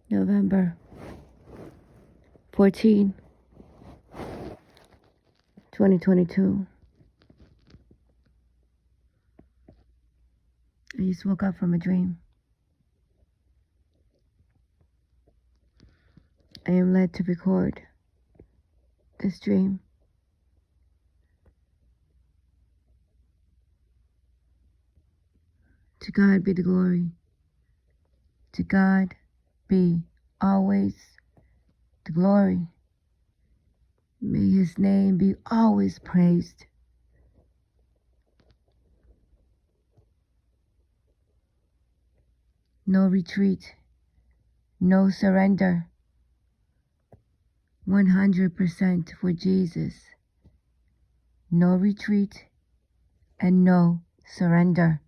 November 14, 2022. I just woke up from a dream. I am led to record this dream. To God be the glory. To God be always the glory. May His name be always praised. No retreat, no surrender. 100% for Jesus. No retreat and no surrender.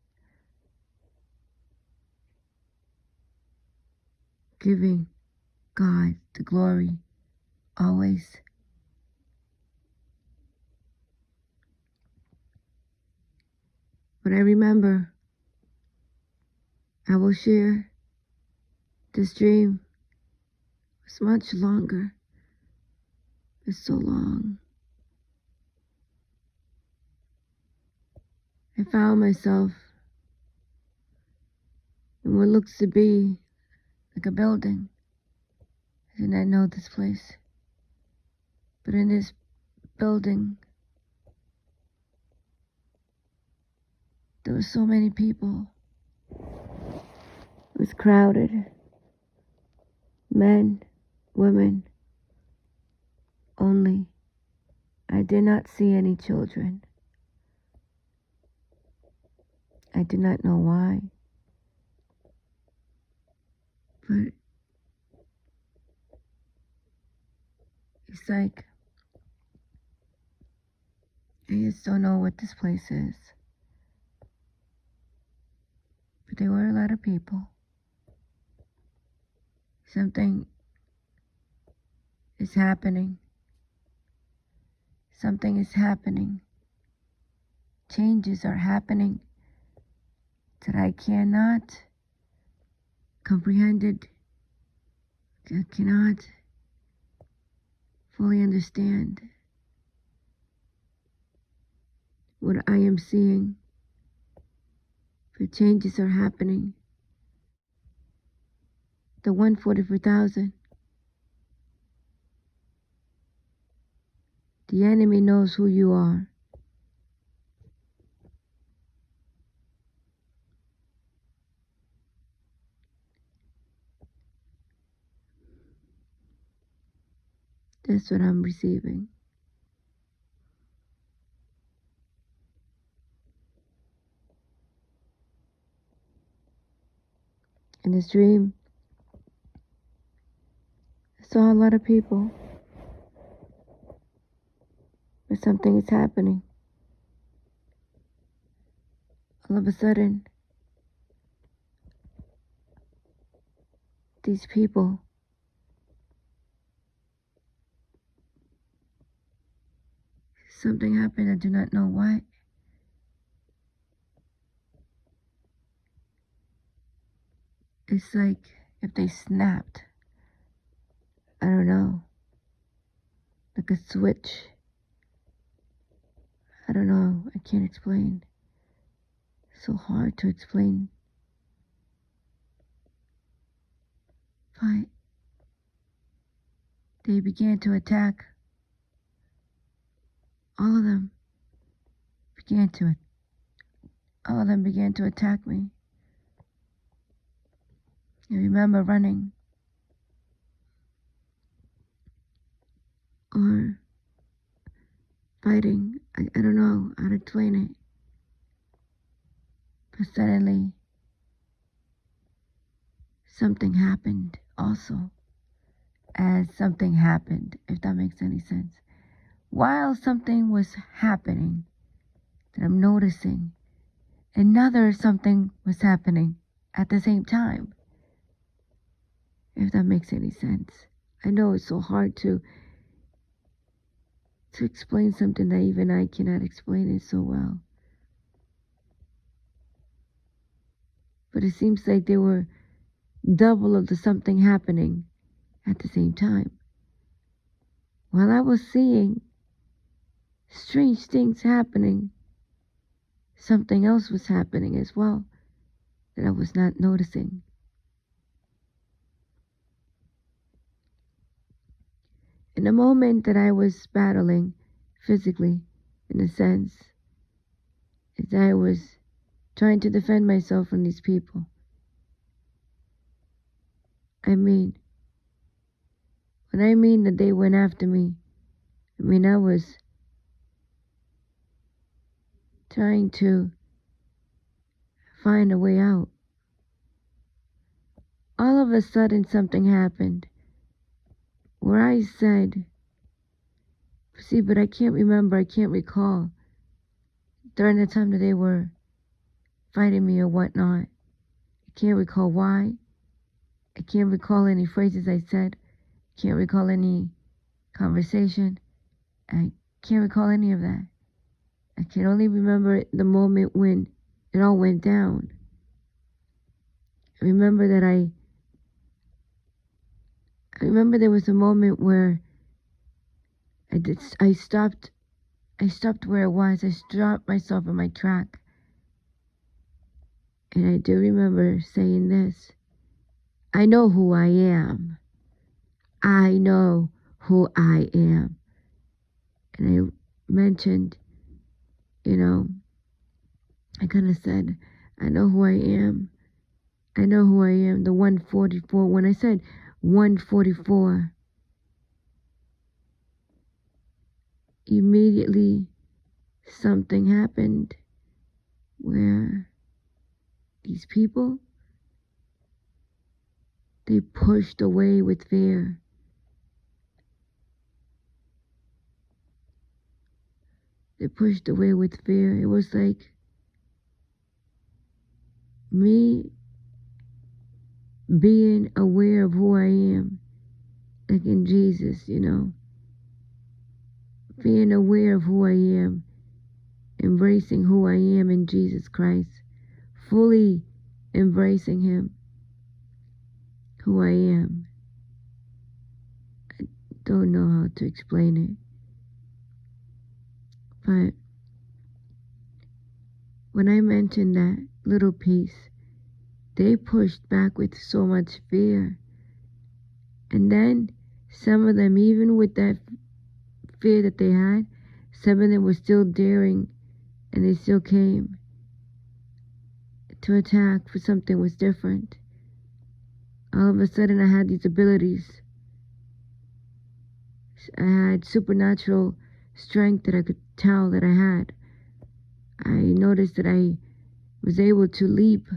Giving God the glory always. But I remember I will share this dream. It's much longer. It's so long. I found myself in what looks to be like a building. I did not know this place. But in this building, there were so many people. It was crowded. Men, women, only. I did not see any children. I do not know why. But it's like, I just don't know what this place is. But there were a lot of people. Something is happening. Something is happening. Changes are happening that I cannot comprehend it. I cannot fully understand what I am seeing. But changes are happening. The 144,000. The enemy knows who you are. That's what I'm receiving. In this dream, I saw a lot of people. But something is happening. All of a sudden, these people something happened. I do not know why. It's like if they snapped. I don't know. Like a switch. I don't know. I can't explain. It's so hard to explain. But they began to attack. All of them began to attack me. I remember running or fighting. I don't know how to explain it. But suddenly, something happened also. As something happened, if that makes any sense. While something was happening that I'm noticing, another something was happening at the same time. If that makes any sense. I know it's so hard to explain something that even I cannot explain it so well. But it seems like they were double of the something happening at the same time. While I was seeing strange things happening, something else was happening as well that I was not noticing. In the moment that I was battling physically, in a sense, as I was trying to defend myself from these people, when I mean that they went after me, I was trying to find a way out. All of a sudden something happened where I said, see, but I can't remember, I can't recall during the time that they were fighting me or whatnot. I can't recall why. I can't recall any phrases I said. I can't recall any conversation. I can't recall any of that. I can only remember the moment when it all went down. I remember that I remember there was a moment where I stopped where I was. I stopped myself in my track. And I do remember saying this: I know who I am. I know who I am. And I mentioned, I kind of said, I know who I am. I know who I am, the 144. When I said 144, immediately something happened where these people, they pushed away with fear. They pushed away with fear. It was like me being aware of who I am, like in Jesus, being aware of who I am, embracing who I am in Jesus Christ, fully embracing Him, who I am. I don't know how to explain it, but when I mentioned that little piece, they pushed back with so much fear. And then some of them, even with that fear that they had, some of them were still daring, and they still came to attack for something was different. All of a sudden I had these abilities. I had supernatural strength that I could tell that I had. I noticed that I was able to leap.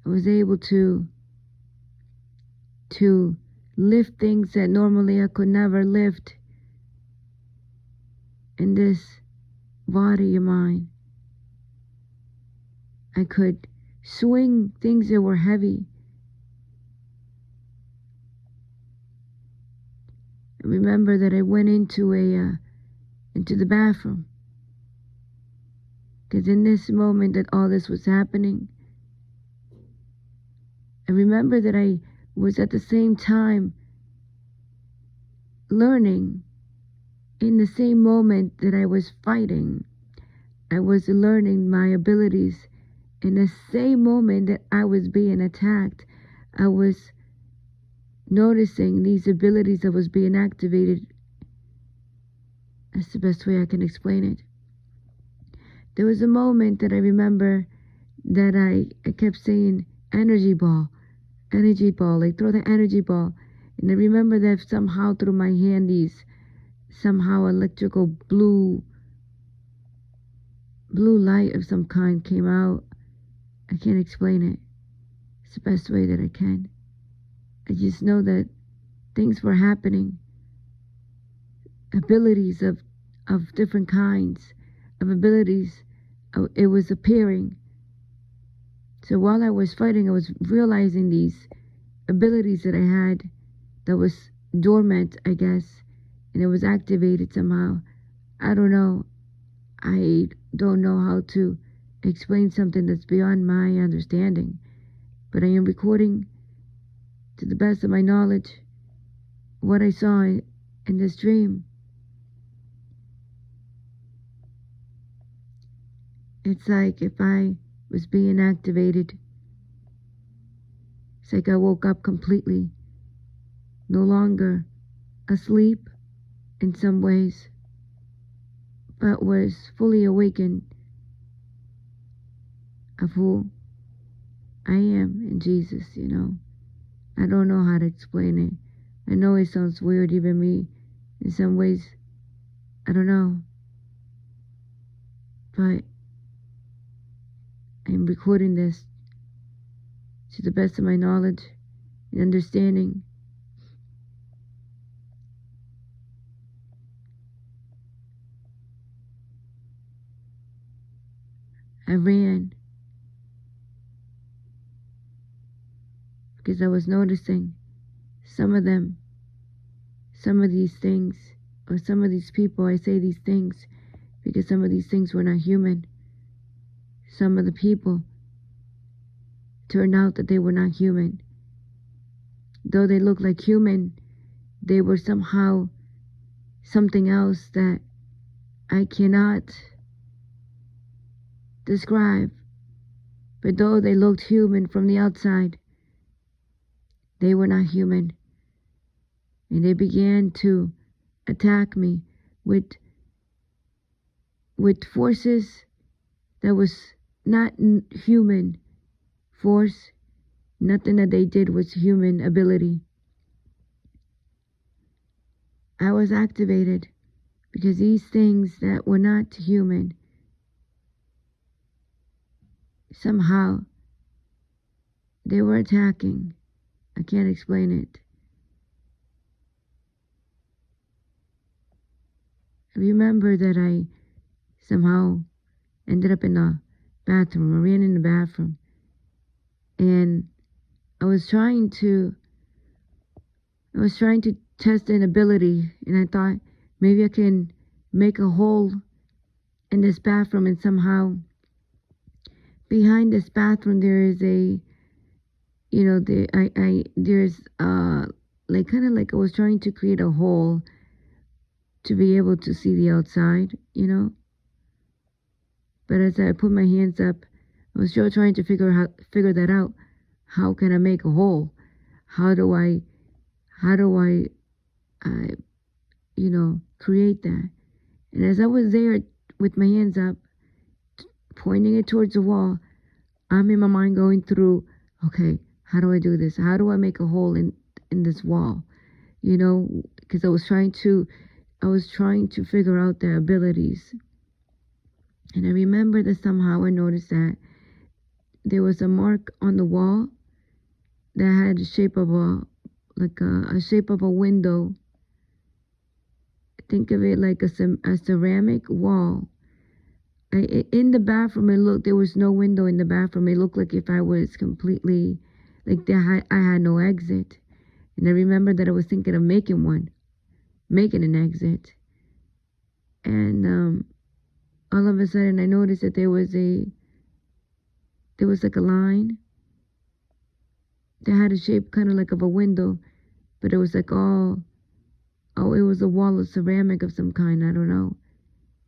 I was able to lift things that normally I could never lift in this body of mine. I could swing things that were heavy. I remember that I went into the bathroom, because in this moment that all this was happening, I remember that I was at the same time learning. In the same moment that I was fighting, I was learning my abilities. In the same moment that I was being attacked, I was noticing these abilities that was being activated. That's the best way I can explain it. There was a moment that I remember that I kept saying, energy ball, like throw the energy ball. And I remember that somehow through my hand, these somehow electrical blue light of some kind came out. I can't explain it. It's the best way that I can. I just know that things were happening. Abilities of different kinds of abilities. It was appearing. So while I was fighting, I was realizing these abilities that I had that was dormant, I guess, and it was activated somehow. I don't know. I don't know how to explain something that's beyond my understanding. But I am recording to the best of my knowledge, what I saw in this dream. It's like if I was being activated. It's like I woke up completely, no longer asleep in some ways, but was fully awakened of who I am in Jesus, I don't know how to explain it. I know it sounds weird, even me, in some ways. I don't know. But I'm recording this to the best of my knowledge and understanding. I ran because I was noticing some of these things, or some of these people. I say these things because some of these things were not human. Some of the people turned out that they were not human. Though they looked like human, they were somehow something else that I cannot describe. But though they looked human from the outside, they were not human. And they began to attack me with forces that was not human force. Nothing that they did was human ability. I was activated because these things that were not human, somehow they were attacking. I can't explain it. I remember that I somehow ended up in the bathroom. I ran in the bathroom. And I was trying to test an ability, and I thought maybe I can make a hole in this bathroom, and somehow behind this bathroom there is a, there's like kind of like I was trying to create a hole to be able to see the outside, But as I put my hands up, I was still trying to figure that out. How can I make a hole? How do I create that? And as I was there with my hands up, pointing it towards the wall, I'm in my mind going through, okay, how do I do this? How do I make a hole in this wall? Because I was trying to figure out their abilities. And I remember that somehow I noticed that there was a mark on the wall that had the shape of a shape of a window. Think of it like a ceramic wall. In the bathroom, there was no window in the bathroom. It looked like if I was completely, I had no exit. And I remember that I was thinking of making an exit. And all of a sudden I noticed that there was like a line that had a shape kind of like of a window, but it was like it was a wall of ceramic of some kind, I don't know.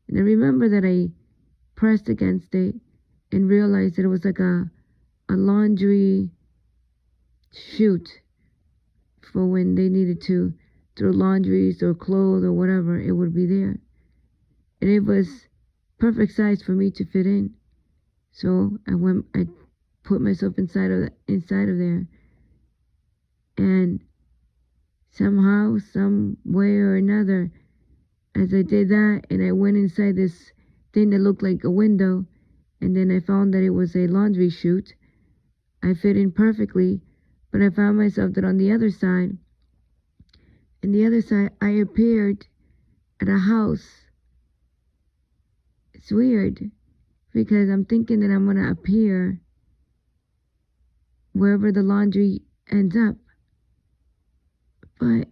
And I remember that I pressed against it and realized that it was like a laundry chute for when they needed to throw laundries or clothes or whatever, it would be there. And it was perfect size for me to fit in. So I put myself inside of there. And somehow, some way or another, as I did that and I went inside this thing that looked like a window, and then I found that it was a laundry chute, I fit in perfectly. But I found myself that on the other side, I appeared at a house. It's weird because I'm thinking that I'm going to appear wherever the laundry ends up. But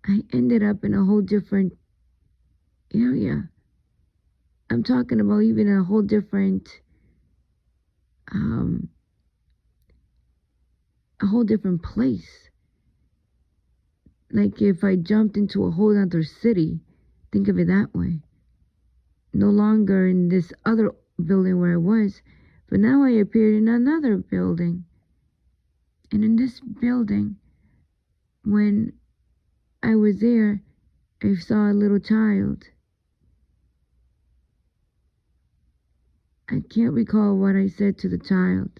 I ended up in a whole different area. I'm talking about even a whole different a whole different place. Like if I jumped into a whole other city, think of it that way. No longer in this other building where I was, but now I appeared in another building. And in this building, when I was there, I saw a little child. I can't recall what I said to the child,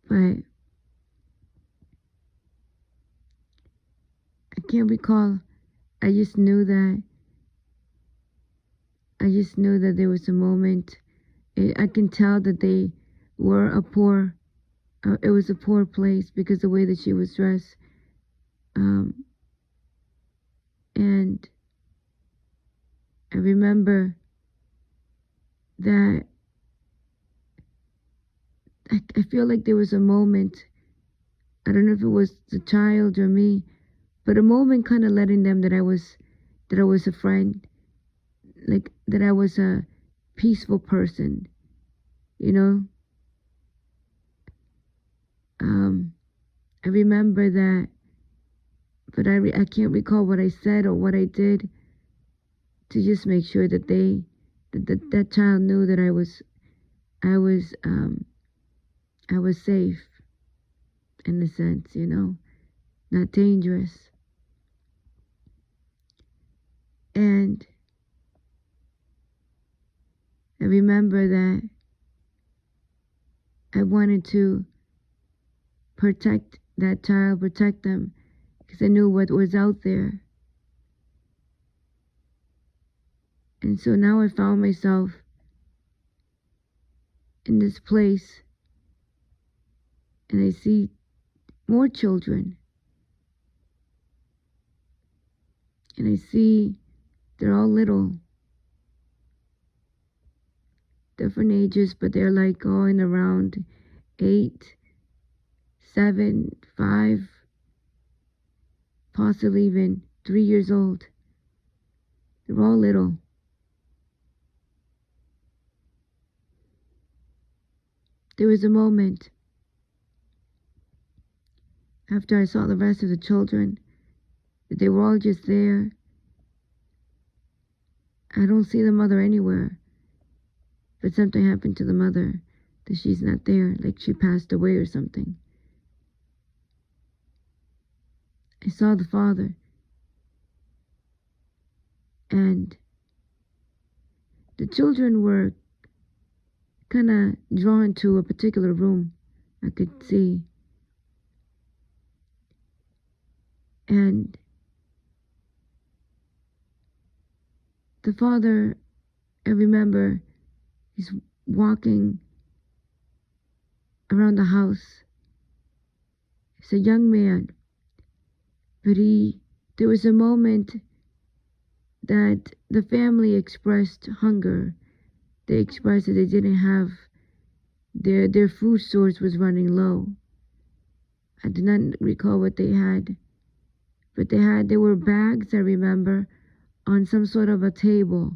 but I can't recall. I just knew that there was a moment. I can tell that they were a poor, it was a poor place because the way that she was dressed. And I remember that I feel like there was a moment, I don't know if it was the child or me, but a moment kind of letting them that I was a friend, like that I was a peaceful person, you know. I remember that, but I can't recall what I said or what I did to just make sure that that child knew that I was safe, in a sense, you know, not dangerous. And I remember that I wanted to protect that child, protect them, because I knew what was out there. And so now I found myself in this place, and I see more children. And I see they're all little, different ages, but they're like going around 8, 7, 5, possibly even 3 years old. They're all little. There was a moment after I saw the rest of the children that they were all just there. I don't see the mother anywhere, but something happened to the mother, that she's not there, like she passed away or something. I saw the father, and the children were kind of drawn to a particular room, I could see. And the father, I remember, he's walking around the house. He's a young man, but there was a moment that the family expressed hunger. They expressed that they didn't have, their food source was running low. I do not recall what they had, but there were bags, I remember, on some sort of a table.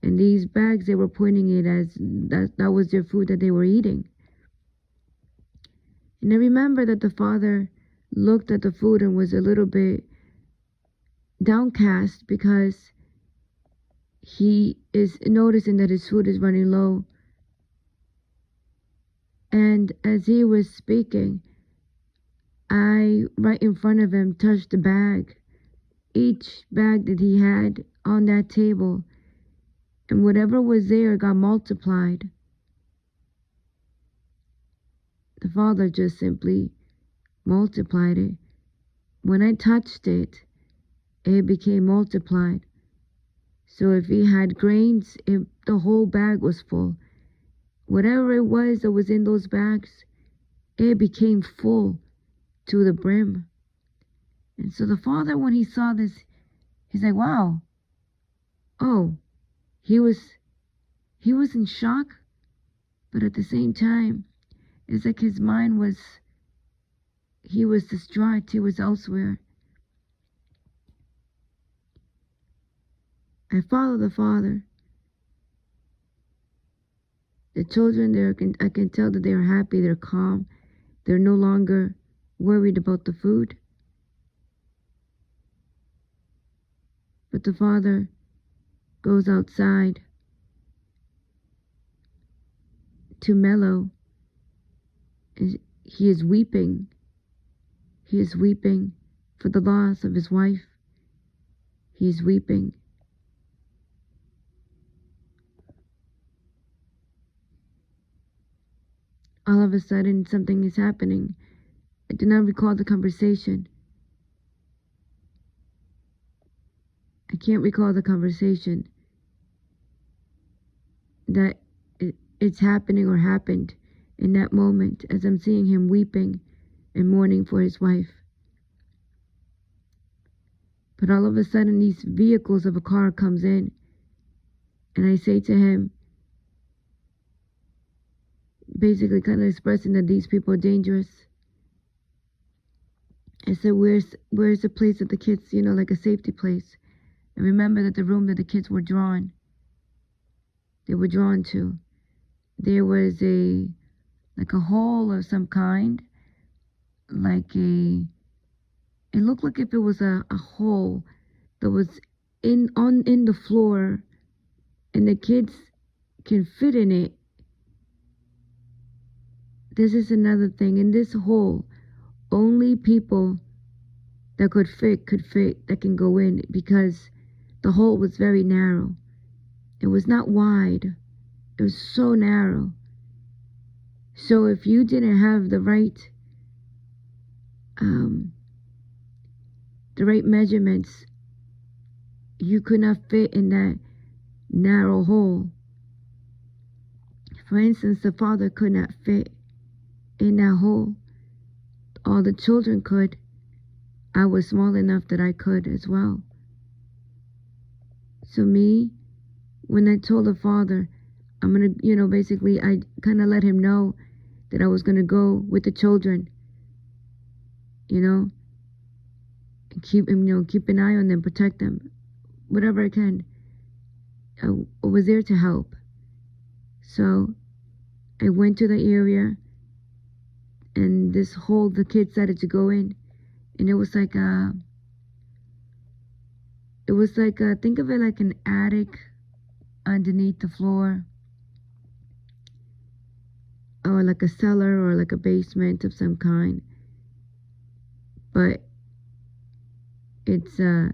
And these bags, they were pointing it as that was their food that they were eating. And I remember that the father looked at the food and was a little bit downcast because he is noticing that his food is running low. And as he was speaking, I, right in front of him, touched the bag, each bag that he had on that table, and whatever was there got multiplied. The Father just simply multiplied it. When I touched it, it became multiplied. So if he had grains, the whole bag was full. Whatever it was that was in those bags, it became full to the brim. And so the Father, when he saw this, he's like, wow. Oh, he was in shock, but at the same time, it's like his mind he was distraught, he was elsewhere. I followed the Father, The children there, I can tell that they're happy, they're calm, they're no longer worried about the food. But the father goes outside to mellow. He is weeping. He is weeping for the loss of his wife. He is weeping. All of a sudden, something is happening. I do not recall the conversation. I can't recall the conversation that it's happening or happened in that moment as I'm seeing him weeping and mourning for his wife. But all of a sudden, these vehicles of a car comes in, and I say to him, basically kind of expressing that these people are dangerous. I said, where's the place that the kids, like a safety place? And remember that the room that the kids were drawn to, there was a hole of some kind, it looked like if it was a hole that was in the floor, and the kids can fit in it. This is another thing. In this hole, only people that could fit, that can go in, because the hole was very narrow. It was not wide. It was so narrow. So if you didn't have the right measurements, you could not fit in that narrow hole. For instance, the father could not fit in that hole. All the children could. I was small enough that I could as well. So me, when I told the father, I'm going to, basically I kind of let him know that I was going to go with the children, and keep an eye on them, protect them, whatever I can. I was there to help. So I went to the area, and this hole the kids decided to go in, and it was like think of it like an attic underneath the floor, or like a cellar, or like a basement of some kind. But it's I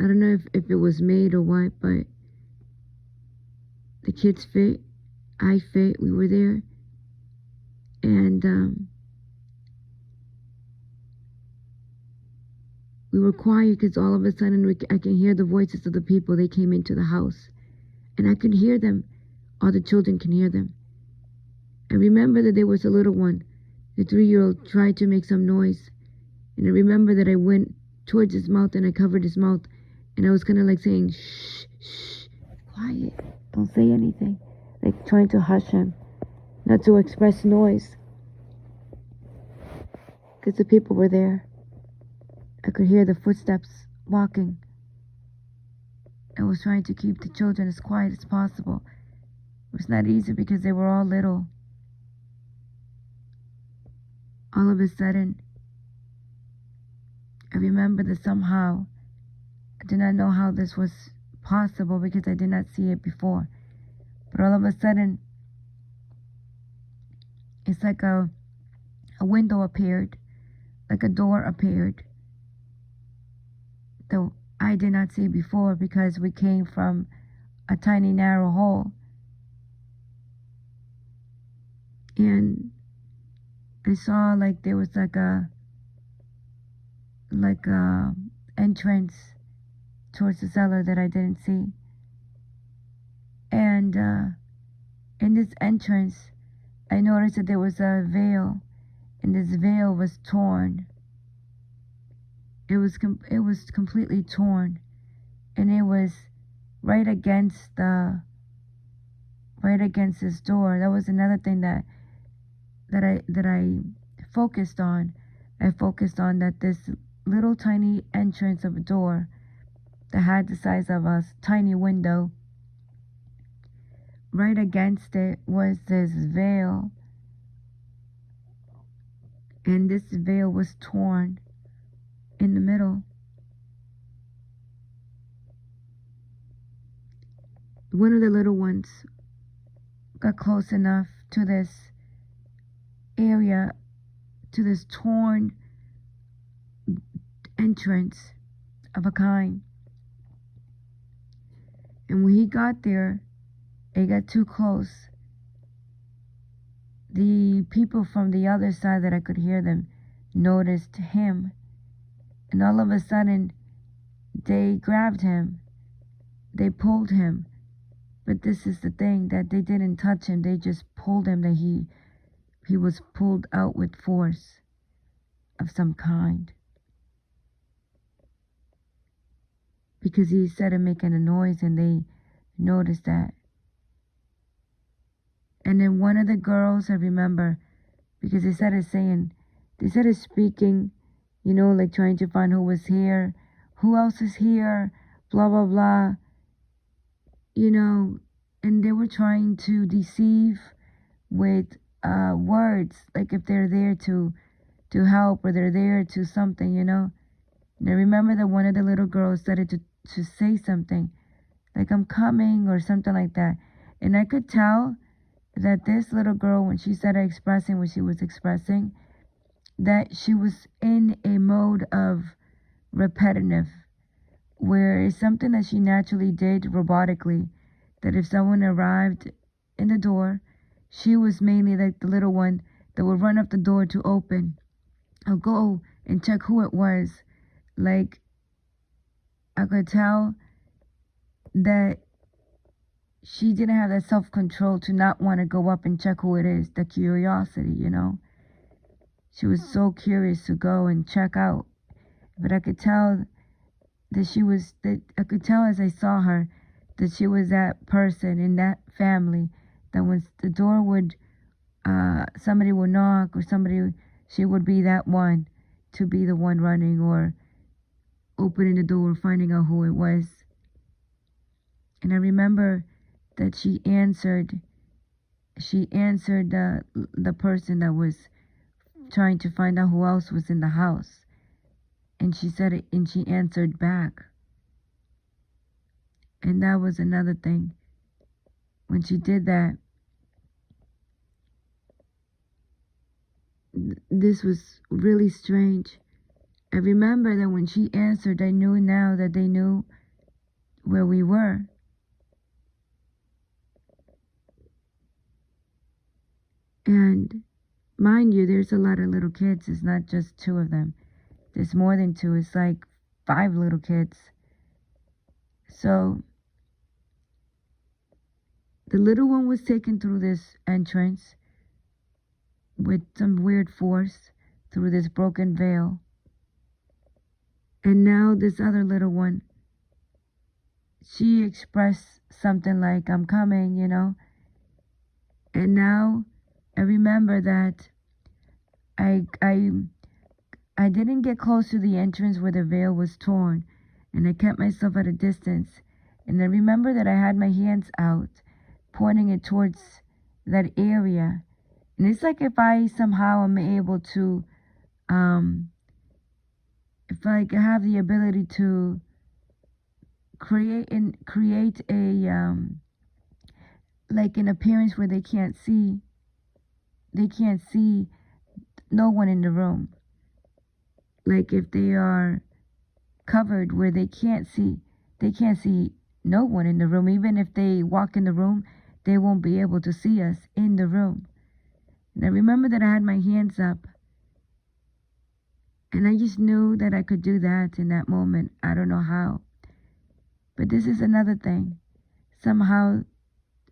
don't know if it was made or what, but the kids fit, I fit, we were there. And we were quiet because all of a sudden I can hear the voices of the people. They came into the house, and I could hear them. All the children can hear them. I remember that there was a little one, the 3-year-old, tried to make some noise. And I remember that I went towards his mouth and I covered his mouth. And I was kind of like saying, shh, shh, quiet, don't say anything. Like trying to hush him, not to express noise. Because the people were there. I could hear the footsteps walking. I was trying to keep the children as quiet as possible. It was not easy because they were all little. All of a sudden, I remember that somehow, I did not know how this was possible because I did not see it before. But all of a sudden, it's like a window appeared, like a door appeared, though I did not see before because we came from a tiny narrow hole. And I saw like there was like a entrance towards the cellar that I didn't see. And in this entrance, I noticed that there was a veil, and this veil was torn. It was completely torn, and it was right against this door. That was another thing that I focused on. I focused on that this little tiny entrance of a door that had the size of a tiny window right against it was this veil, and this veil was torn in the middle. One of the little ones got close enough to this area, to this torn entrance of a kind. And when he got there, it got too close. The people from the other side that I could hear them noticed him. And all of a sudden, they grabbed him. They pulled him. But this is the thing, that they didn't touch him. They just pulled him, that he was pulled out with force of some kind. Because he started making a noise, and they noticed that. And then one of the girls, I remember, because they started speaking, like trying to find who was here, who else is here, blah, blah, blah. And they were trying to deceive with words, like if they're there to help, or they're there to something, And I remember that one of the little girls started to say something, like, I'm coming, or something like that. And I could tell that this little girl, when she started expressing what she was expressing, that she was in a mode of repetitive, where it's something that she naturally did robotically, that if someone arrived in the door, she was mainly like the little one that would run up the door to open, or go and check who it was. Like, I could tell that she didn't have that self-control to not want to go up and check who it is, the curiosity, She was so curious to go and check out. But I could tell that I could tell as I saw her that she was that person in that family that when the door would, somebody would knock, or she would be that one to be the one running or opening the door, finding out who it was. And I remember that she answered the person that was trying to find out who else was in the house. And she said it, and she answered back. And that was another thing. When she did that, this was really strange. I remember that when she answered, I knew now that they knew where we were. And mind you, there's a lot of little kids. It's not just 2 of them. There's more than 2. It's like 5 little kids. So the little one was taken through this entrance with some weird force, through this broken veil. And now this other little one, she expressed something like, I'm coming, And now I remember that I didn't get close to the entrance where the veil was torn, and I kept myself at a distance. And I remember that I had my hands out, pointing it towards that area. And it's like if I somehow am able to, if I have the ability to create a, like an appearance where they can't see no one in the room. Like if they are covered where they can't see no one in the room. Even if they walk in the room, they won't be able to see us in the room. And I remember that I had my hands up, and I just knew that I could do that in that moment. I don't know how. But this is another thing. Somehow,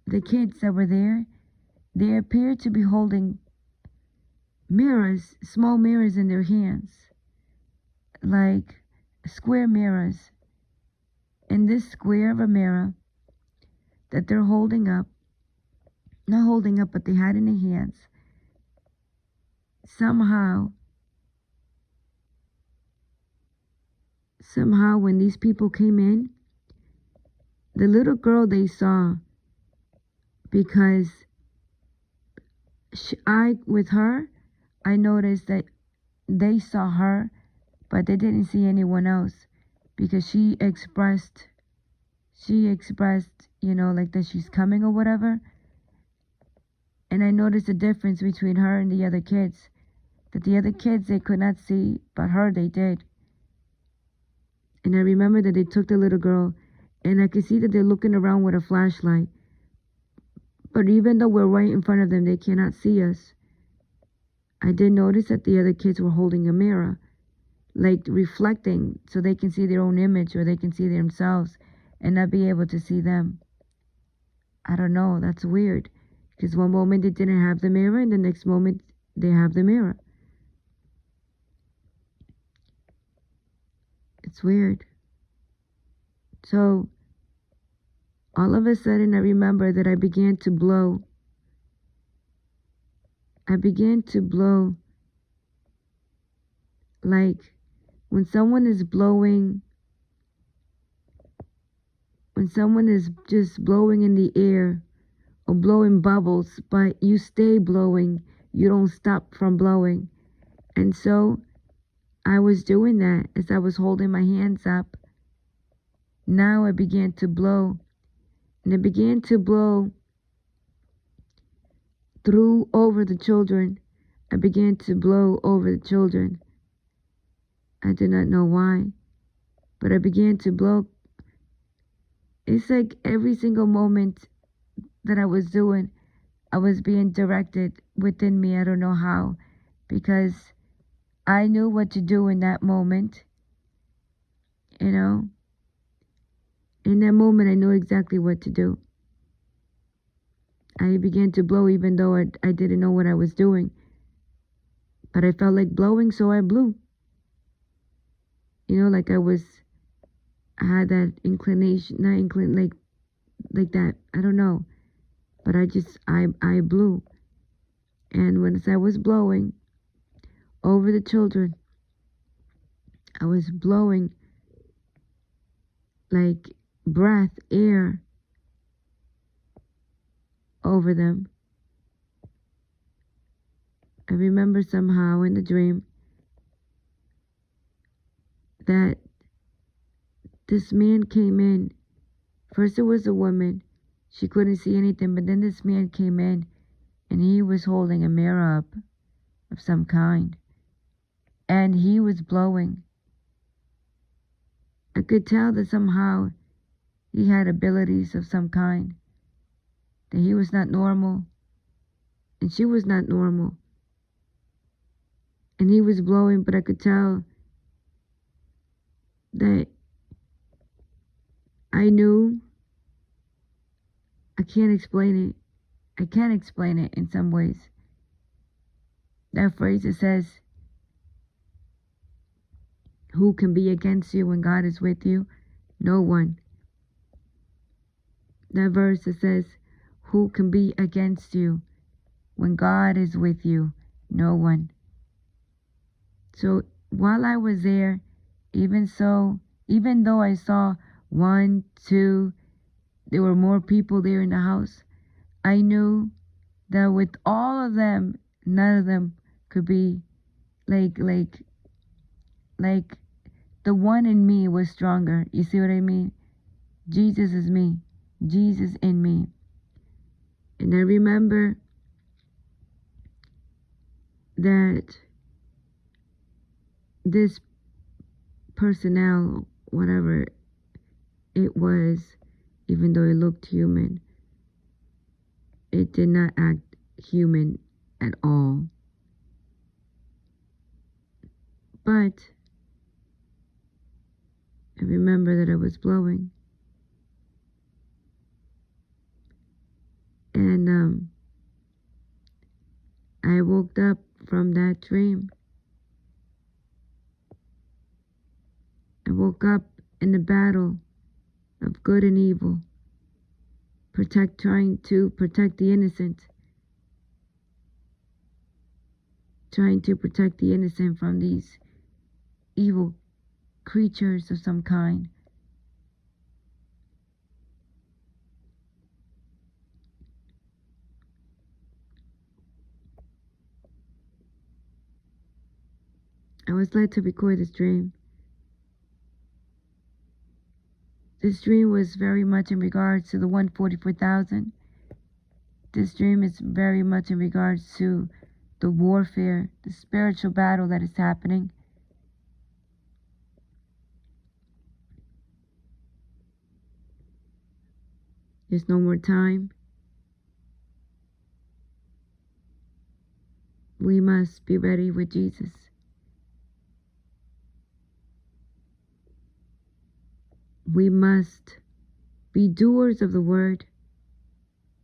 the kids that were there, they appeared to be holding mirrors, small mirrors in their hands, like square mirrors. And this square of a mirror that they're holding up, not holding up, but they had in their hands, somehow when these people came in, the little girl they saw because with her, I noticed that they saw her, but they didn't see anyone else, because she expressed, like that she's coming or whatever. And I noticed the difference between her and the other kids, that the other kids, they could not see, but her, they did. And I remember that they took the little girl, and I could see that they're looking around with a flashlight. But even though we're right in front of them, they cannot see us. I did notice that the other kids were holding a mirror, like reflecting, so they can see their own image, or they can see themselves and not be able to see them. I don't know, that's weird. Because one moment they didn't have the mirror, and the next moment they have the mirror. It's weird. So, all of a sudden I remember that I began to blow. I began to blow like when someone is just blowing in the air, or blowing bubbles, but you stay blowing, you don't stop from blowing. And so I was doing that as I was holding my hands up. Now I began to blow, and I began to blow over the children. I began to blow over the children. I did not know why, but I began to blow. It's like every single moment that I was doing, I was being directed within me. I don't know how, because I knew what to do in that moment. In that moment, I knew exactly what to do. I began to blow even though I didn't know what I was doing. But I felt like blowing, so I blew. Like I had that inclination, like that. I don't know. But I blew. And as I was blowing over the children, I was blowing like breath, air over them. I remember somehow in the dream that this man came in. First it was a woman. She couldn't see anything, but then this man came in, and he was holding a mirror up of some kind. And he was blowing. I could tell that somehow he had abilities of some kind. That he was not normal, and she was not normal. And he was blowing, but I could tell that I knew. I can't explain it. I can't explain it in some ways. That phrase that says, who can be against you when God is with you? No one. That verse that says, who can be against you when God is with you? No one. So while I was there, even though I saw 1, 2, there were more people there in the house, I knew that with all of them, none of them could be like the one in me was stronger. You see what I mean? Jesus is me. Jesus in me. And I remember that this personnel, whatever it was, even though it looked human, it did not act human at all. But I remember that I was blowing. And I woke up from that dream. I woke up in the battle of good and evil, trying to protect the innocent, from these evil creatures of some kind. I was led to record this dream. This dream was very much in regards to the 144,000. This dream is very much in regards to the warfare, the spiritual battle that is happening. There's no more time. We must be ready with Jesus. We must be doers of the word,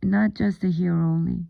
and not just a hearer only.